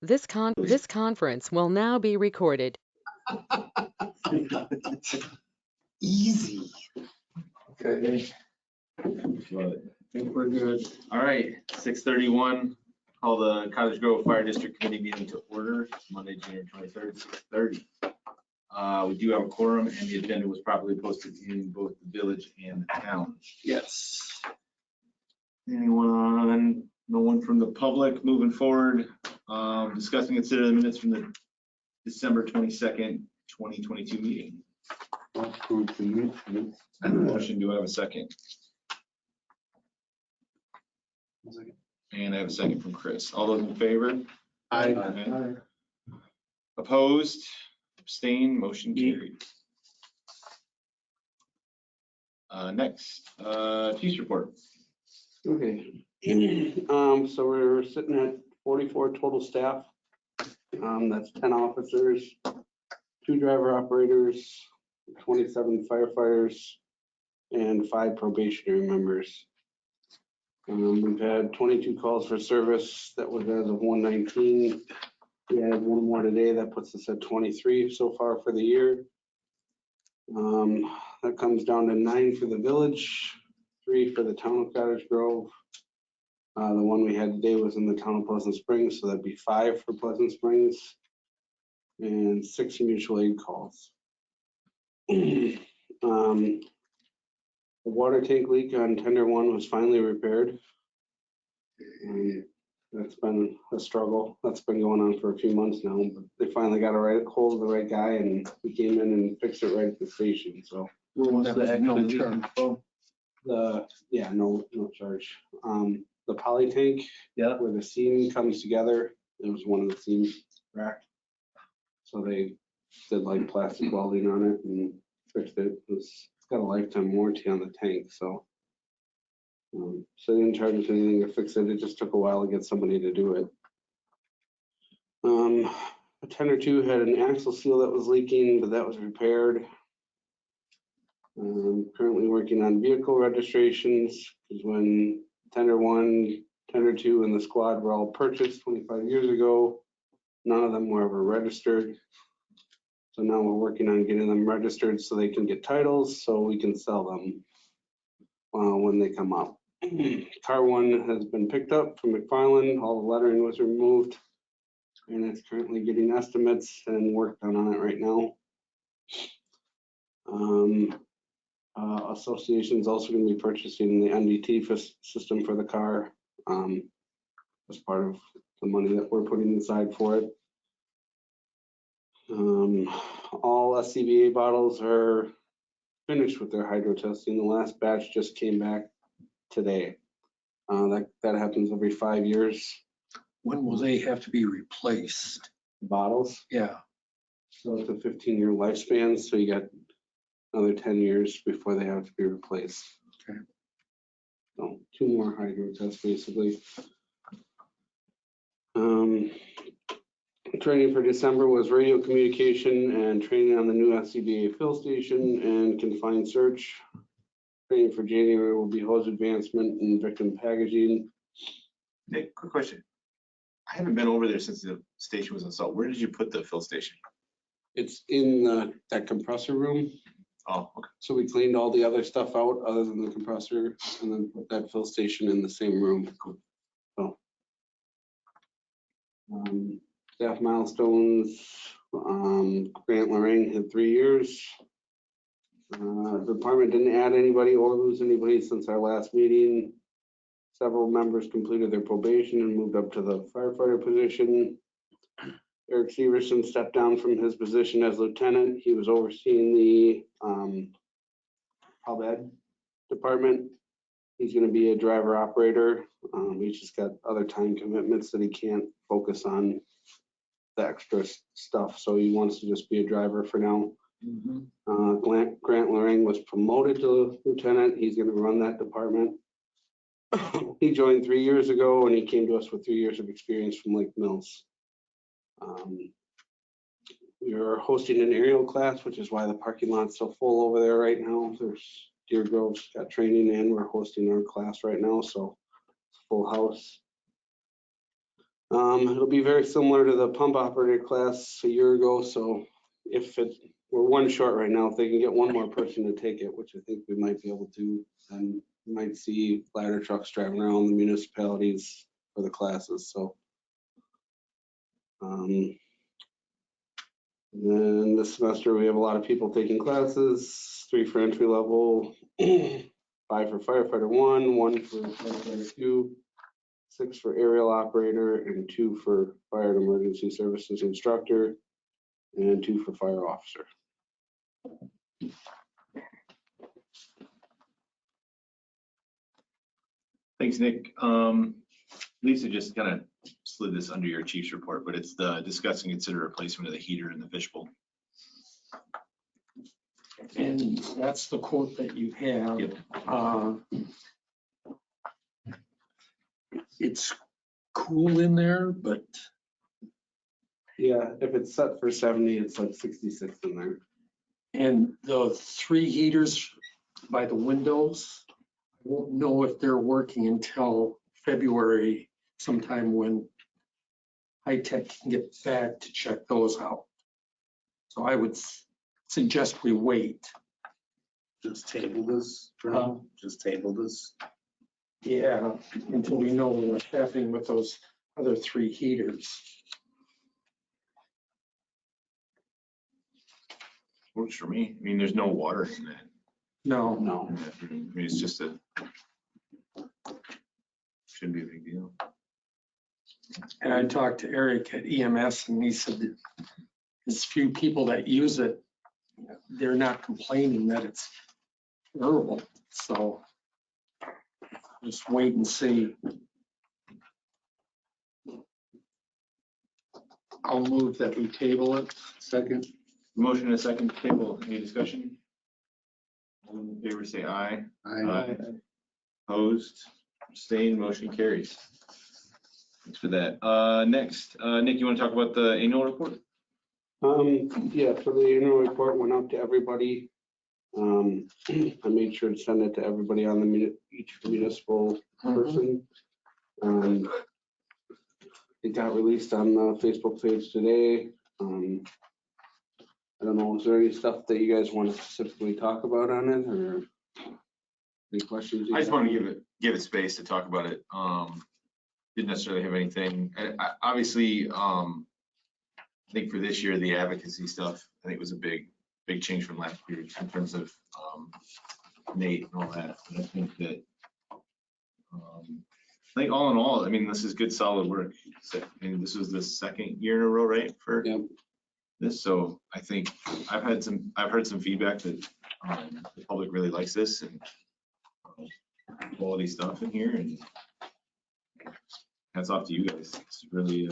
This conference will now be recorded. Easy. Okay. Love it. I think we're good. All right, 6:31, call the Cottage Grove Fire District Committee meeting to order. It's Monday, January 23rd, 6:30. We do have a quorum and the agenda was properly posted in both the village and the town. Yes. Anyone, no one from the public moving forward? Discuss and consider the minutes from the December 22nd, 2022 meeting. I have a motion, do I have a second? And I have a second from Chris. All those in favor? Aye. Opposed? Abstained? Motion carried. Next, chief's report. Okay. So we're sitting at 44 total staff. That's 10 officers, 2 driver operators, 27 firefighters, and 5 probationary members. We've had 22 calls for service. That was as of 119. We had 1 more today. That puts us at 23 so far for the year. That comes down to 9 for the village, 3 for the town of Cottage Grove. The one we had today was in the town of Pleasant Springs, so that'd be 5 for Pleasant Springs and 6 mutual aid calls. The water tank leak on tender 1 was finally repaired. That's been a struggle. That's been going on for a few months now, but they finally got a hold of the right guy and he came in and fixed it right at the station. So No charge. The poly tank, where the seam comes together, it was one of the seams cracked. So they did like plastic welding on it and fixed it. It's got a lifetime warranty on the tank, so. So they didn't charge us anything to fix it. It just took a while to get somebody to do it. A tender 2 had an axle seal that was leaking, but that was repaired. Currently working on vehicle registrations because when tender 1, tender 2, and the squad were all purchased 25 years ago, none of them were ever registered. So now we're working on getting them registered so they can get titles so we can sell them when they come up. Car 1 has been picked up from McFarland. All the lettering was removed and it's currently getting estimates and work done on it right now. Association is also going to be purchasing the MDT system for the car as part of the money that we're putting aside for it. All SCBA bottles are finished with their hydro testing. The last batch just came back today. That happens every 5 years. When will they have to be replaced? Bottles. Yeah. So it's a 15-year lifespan. So you got another 10 years before they have to be replaced. Okay. So 2 more hydro tests basically. Training for December was radio communication and training on the new SCBA fill station and confined search. Training for January will be hose advancement and victim packaging. Nick, quick question. I haven't been over there since the station was installed. Where did you put the fill station? It's in that compressor room. Oh, okay. So we cleaned all the other stuff out other than the compressor and then put that fill station in the same room. So, staff milestones, Grant Lorraine had 3 years. The department didn't add anybody or lose anybody since our last meeting. Several members completed their probation and moved up to the firefighter position. Eric Severson stepped down from his position as lieutenant. He was overseeing the pub ed department. He's going to be a driver operator. He's just got other time commitments that he can't focus on the extra stuff. So he wants to just be a driver for now. Grant Lorraine was promoted to lieutenant. He's going to run that department. He joined 3 years ago and he came to us with 3 years of experience from Lake Mills. We are hosting an aerial class, which is why the parking lot's so full over there right now. There's Deer Grove's got training in. We're hosting our class right now, so it's full house. It'll be very similar to the pump operator class a year ago, so we're one short right now, if they can get one more person to take it, which I think we might be able to, then you might see ladder trucks driving around the municipalities for the classes, so. Then this semester, we have a lot of people taking classes, 3 for entry level, 5 for firefighter 1 for firefighter 2, 6 for aerial operator, and 2 for fire and emergency services instructor, and 2 for fire officer. Thanks, Nick. Lisa just kind of slid this under your chief's report, but it's the discuss and consider replacement of the heater in the fishbowl. And that's the quote that you have. Yep. It's cool in there, but Yeah, if it's set for 70, it's like 66 in there. and the 3 heaters by the windows, I won't know if they're working until February, sometime when high tech can get back to check those out. So I would suggest we wait. Just table this for now, just table this. Yeah, until we know what's happening with those other 3 heaters. Works for me. I mean, there's no water in that. No, No. I mean, it's just shouldn't be a big deal. and I talked to Eric at EMS and he said that there's few people that use it. They're not complaining that it's terrible, so just wait and see. I'll move that we table it. Second. Motion and a second to table. Any discussion? All in favor, say aye. I Opposed, abstained, motion carries. Thanks for that. Next, Nick, you want to talk about the annual report? Yeah, so the annual report went out to everybody. I made sure to send it to everybody on each municipal person. It got released on the Facebook page today. I don't know, is there any stuff that you guys want to specifically talk about on it, or any questions? I just want to give it space to talk about it. Didn't necessarily have anything. Obviously, I think for this year, the advocacy stuff, I think was a big change from last year in terms of Nate and all that. And I think that, I think all in all, I mean, this is good, solid work. I mean, this was the 2nd year in a row, right? For Yep. this, so I think I've heard some feedback that the public really likes this and quality stuff in here, and hats off to you guys. It's really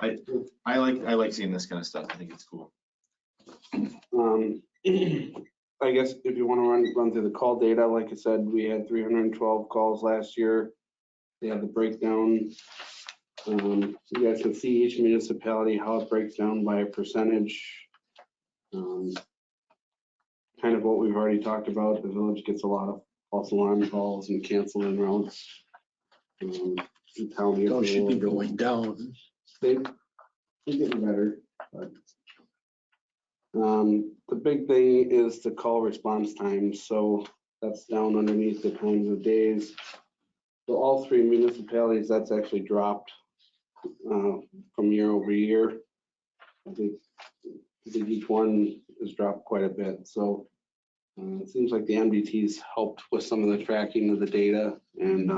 I like seeing this kind of stuff. I think it's cool. I guess if you want to run through the call data, like I said, we had 312 calls last year. They have the breakdown. You guys can see each municipality, how it breaks down by a percentage. Kind of what we've already talked about. The village gets a lot of false alarm calls and canceled en routes. The county Those should be going down. They're getting better. But, the big thing is the call response times. So that's down underneath the times of days. So all 3 municipalities, that's actually dropped from year over year. I think each one has dropped quite a bit. So it seems like the MDT's helped with some of the tracking of the data. And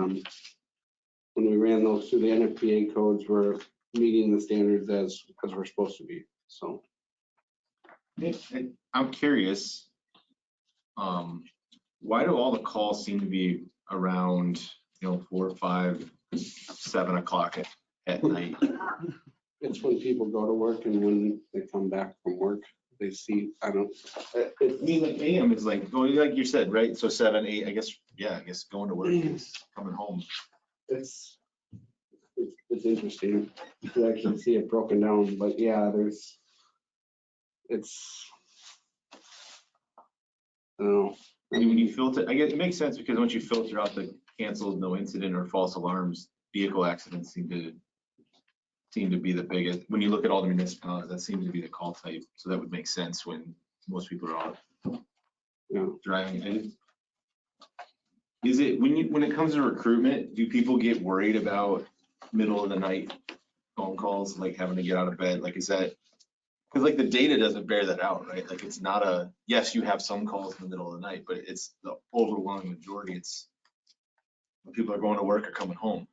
when we ran those through the NFPA codes, we're meeting the standards as we're supposed to be. So I'm curious, why do all the calls seem to be around 4, 5, 7 o'clock at night? it's when people go to work and when they come back from work, they see, I mean, like AM is like you said, right? So 7, 8, I guess going to work is coming home. It's interesting to actually see it broken down, but yeah, I don't know. I mean, when you filter, I guess it makes sense because once you filter out the canceled, no incident or false alarms, vehicle accidents seem to seem to be the biggest. When you look at all the municipalities, that seems to be the call type. So that would make sense when most people are out Yeah. driving. And is it, when it comes to recruitment, do people get worried about middle of the night phone calls, like having to get out of bed? Like, is that, because like the data doesn't bear that out, right? Like it's not a, yes, you have some calls in the middle of the night, but it's the overwhelming majority. It's when people are going to work or coming home.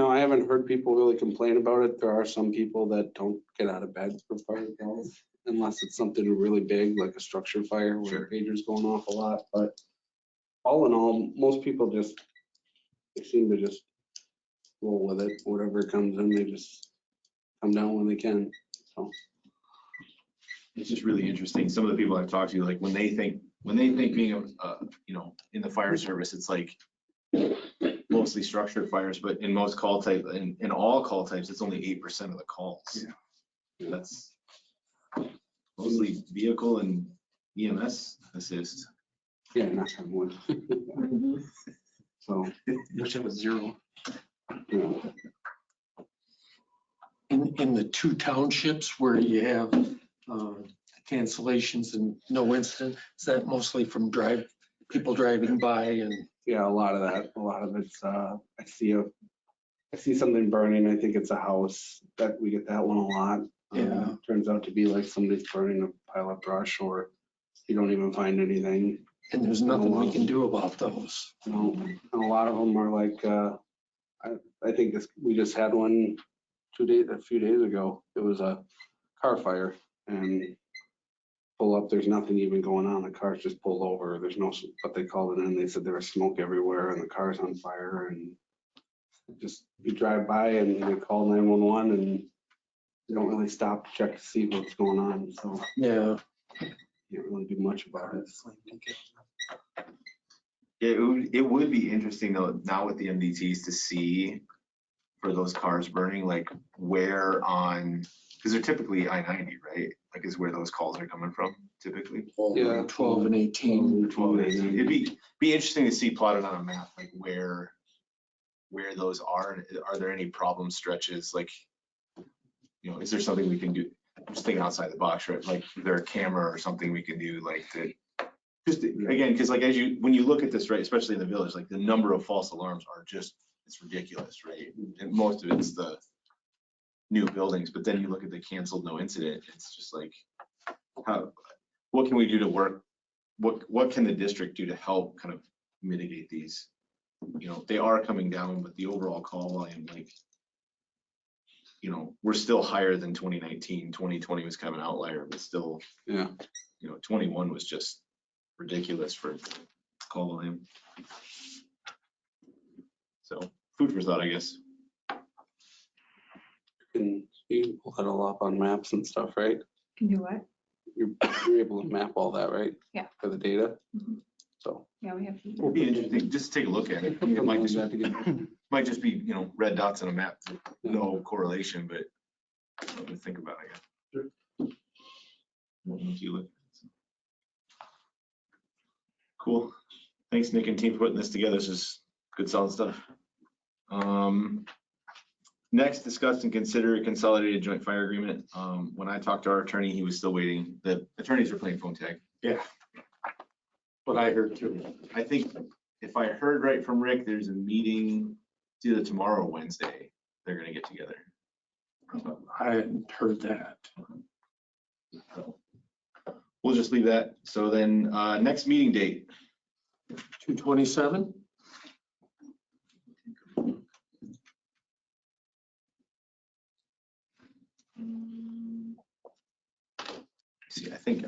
I haven't heard people really complain about it. There are some people that don't get out of bed for fire calls unless it's something really big, like a structure fire where Sure. a pager's going off a lot. But all in all, most people they seem to just roll with it. Whatever comes in, they just come down when they can. So, It's just really interesting. Some of the people I've talked to, like when they think being in the fire service, it's like mostly structured fires, but in most call type, in all call types, it's only 8% of the calls. Yeah. That's mostly vehicle and EMS assist. yeah, knock on wood. So, Wish it was 0. yeah. In the 2 townships where you have cancellations and no incident, is that mostly from people driving by and? Yeah, a lot of that. A lot of it's, I see something burning. I think it's a house that we get that one a lot. Yeah. Turns out to be like somebody's burning a pile of brush or you don't even find anything. And there's nothing we can do about those. And a lot of them are like, I think we just had one a few days ago. It was a car fire and pull up, there's nothing even going on. The car's just pulled over. There's no, but they called it in. They said there was smoke everywhere and the car's on fire and just you drive by and they call 911 and they don't really stop to check to see what's going on. So Yeah. can't really do much about it. Yeah, it would be interesting though, now with the MDTs to see for those cars burning, like where on, because they're typically I-90, right? Like is where those calls are coming from typically. Yeah. 12 and 18. 12 and 18. It'd be interesting to see plotted on a map, like where those are. And are there any problem stretches? Like, is there something we can do? I'm just thinking outside the box, right? Like, is there a camera or something we can do, like to just again, because like when you look at this, right, especially in the village, like the number of false alarms are just, it's ridiculous, right? And most of it's the new buildings, but then you look at the canceled no incident, it's just like, what can we do to work? What can the district do to help kind of mitigate these? They are coming down, but the overall call volume, like, we're still higher than 2019. 2020 was kind of an outlier, but still, Yeah. 21 was just ridiculous for call volume. So food for thought, I guess. And you can pull that all up on maps and stuff, right? Can do what? You're able to map all that, right? Yeah. For the data. Mhm. So. Yeah, we have. It'd be interesting, just take a look at it. I mean, it might just be, red dots on a map, no correlation, but something to think about, I guess. Once you look. Cool. Thanks, Nick and team, for putting this together. This is good, solid stuff. Next, discuss and consider a consolidated joint fire agreement. When I talked to our attorney, he was still waiting. The attorneys are playing phone tag. Yeah. What I heard too. I think if I heard right from Rick, there's a meeting, it's either tomorrow or Wednesday. They're gonna get together. I hadn't heard that. So we'll just leave that. So then, next meeting date. 2/27? See, I think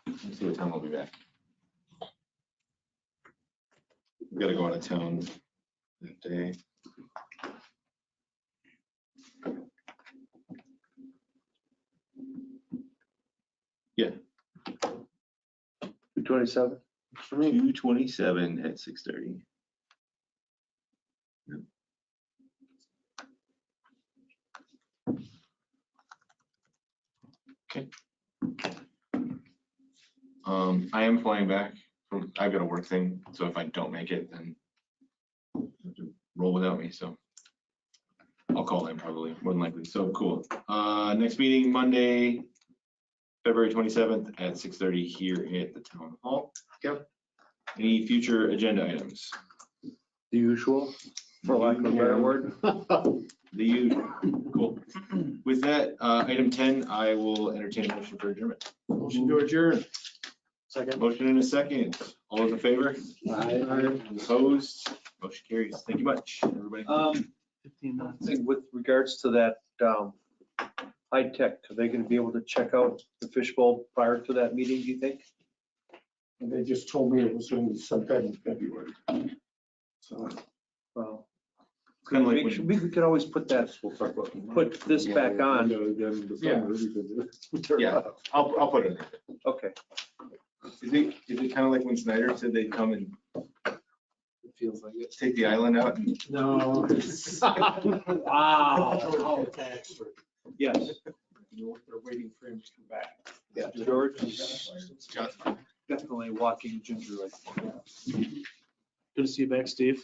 let's see what time I'll be back. We gotta go out of town that day. Yeah. 227. 2/27 at 6:30. Okay. I am flying back I've got a work thing, so if I don't make it, then you have to roll without me, so I'll call him probably, more than likely. So cool. Next meeting, Monday, February 27th at 6:30 here at the town hall. Yep. Any future agenda items? The usual, for lack of a better word. Cool. With that, item 10, I will entertain a motion for adjournment. Motion to adjourn. Second. Motion in a second. All those in favor? Opposed? Motion carries. Thank you much, everybody. 15 minutes. With regards to that high tech, are they going to be able to check out the fishbowl prior to that meeting, do you think? And they just told me it was going to be sometime in February. So Well, Kind of like we when, could always put that, put this back on. yeah, I'll put it. Okay. Is it kind of like when Snyder said they'd come and It feels like it. take the island out and no. Wow. Yes. They're waiting for him to come back. Yeah, George is definitely walking gingerly. Good to see you back, Steve.